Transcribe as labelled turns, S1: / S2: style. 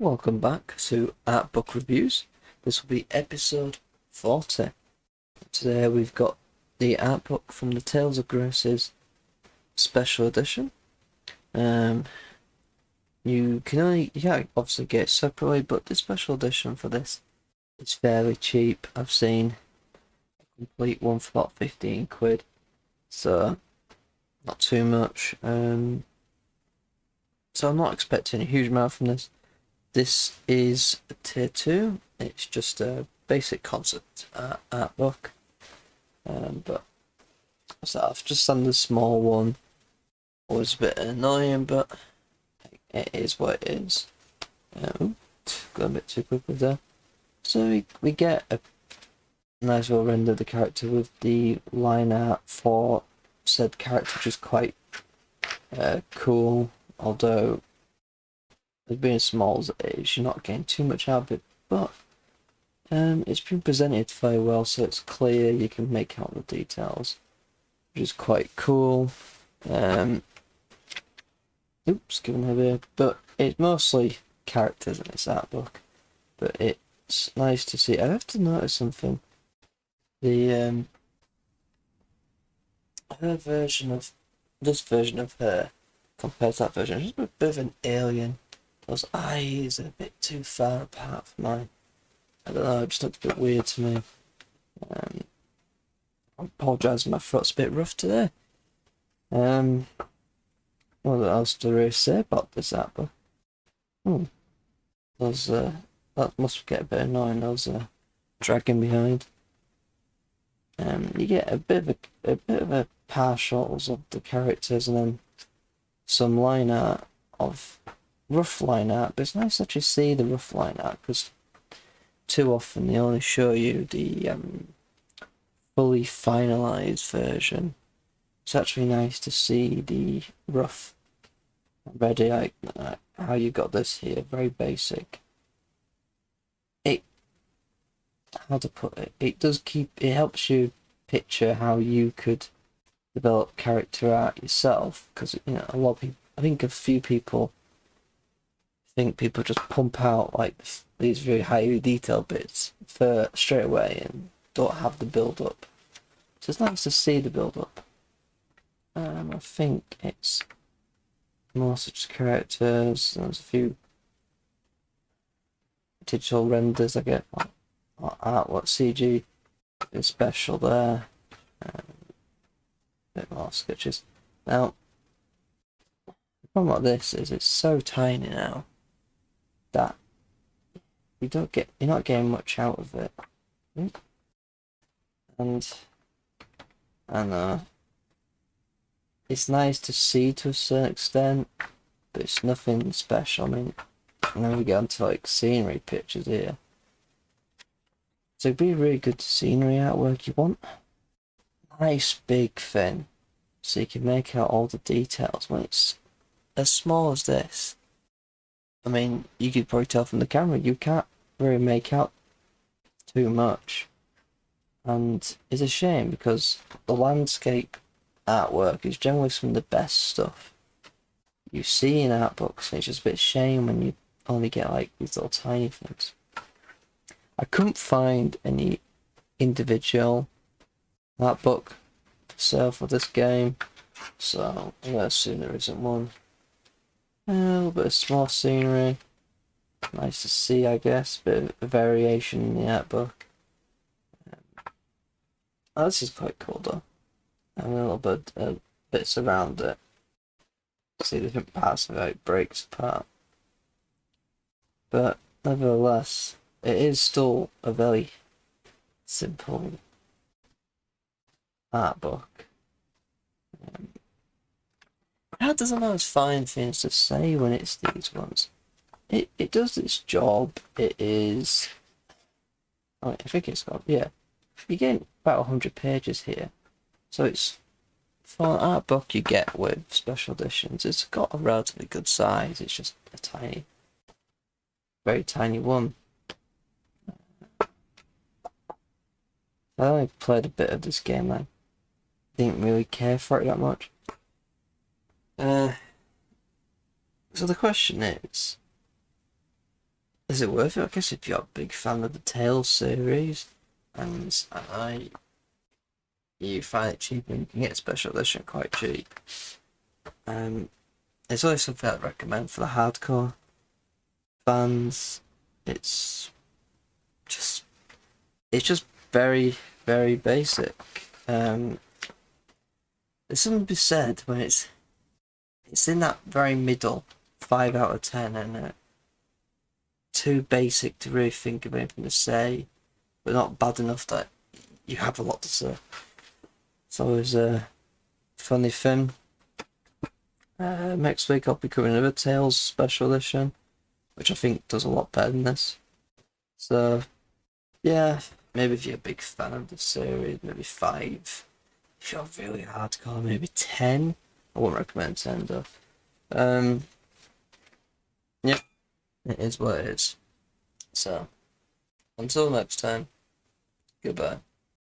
S1: Welcome back to Art Book Reviews. This will be episode 40. Today we've got the art book from the Tales of Grace's special edition. You can obviously get it separately, but the special edition for this is fairly cheap. I've seen a complete one for about 15 quid, so not too much. So I'm not expecting a huge amount from this. This is a tier 2. It's just a basic concept art book. But I've just done the small one. Was a bit annoying, but it is what it is. Got a bit too quickly there. So we get a nice well rendered the character with the line art for said character, which is quite cool. Although, as being small as it is, you're not getting too much out of it, but it's been presented very well, so it's clear, you can make out the details, which is quite cool. Giving away, but it's mostly characters in this art book, but it's nice to see. I have to notice something. The her version of this version of her compared to that version, she's a bit of an alien. Those eyes are a bit too far apart from mine. I don't know, it just looks a bit weird to me. I apologise, my throat's a bit rough today. What else do I say about this art book? That must get a bit annoying. There's a dragging behind. You get a bit of a partials of the characters, and then some line art of rough line art. But it's nice to actually see the rough line art, because too often they only show you the fully finalized version. It's actually nice to see the rough ready, like how you got this here, very basic. How to put it? It helps you picture how you could develop character art yourself, because a lot of people, I think a few people think people just pump out like these very highly detailed bits for straight away and don't have the build up. So it's nice to see the build up. I think it's more such characters. There's a few digital renders I get, or artwork CG is special there. A bit more sketches. Now, the problem with this is it's so tiny now that you're not getting much out of it. And I know it's nice to see to a certain extent, but it's nothing special. I mean, and then we get onto like scenery pictures here. So it'd be really good scenery artwork. You want a nice big thing so you can make out all the details. When it's as small as this, I mean, you could probably tell from the camera you can't really make out too much. And it's a shame, because the landscape artwork is generally some of the best stuff you see in art books, and it's just a bit shame when you only get like these little tiny things. I couldn't find any individual art book for sale for this game, so I'm gonna assume there isn't one. A little bit of small scenery, nice to see, I guess. Bit of variation in the art book. This is quite cool though. And a little bit bits around it. See different parts of how it breaks apart. But nevertheless, it is still a very simple art book. That doesn't always find things to say when it's these ones. It does its job. It is. I think it's got, yeah. You get about 100 pages here, so it's for an art book you get with special editions. It's got a relatively good size. It's just a tiny, very tiny one. I only played a bit of this game. I didn't really care for it that much. So the question is, is it worth it? I guess if you're a big fan of the Tales series, and you find it cheap and you can get a special edition quite cheap. It's always something I'd recommend for the hardcore fans. It's just very, very basic. There's something to be said when it's in that very middle, 5 out of 10, and too basic to really think of anything to say, but not bad enough that you have a lot to say. It's always a funny thing. Next week I'll be covering another Tales special edition, which I think does a lot better than this. So, yeah, maybe if you're a big fan of the series, maybe 5. If you're really hardcore, maybe 10. I wouldn't recommend 10 though. Yeah, it is what it is. So, until next time, goodbye.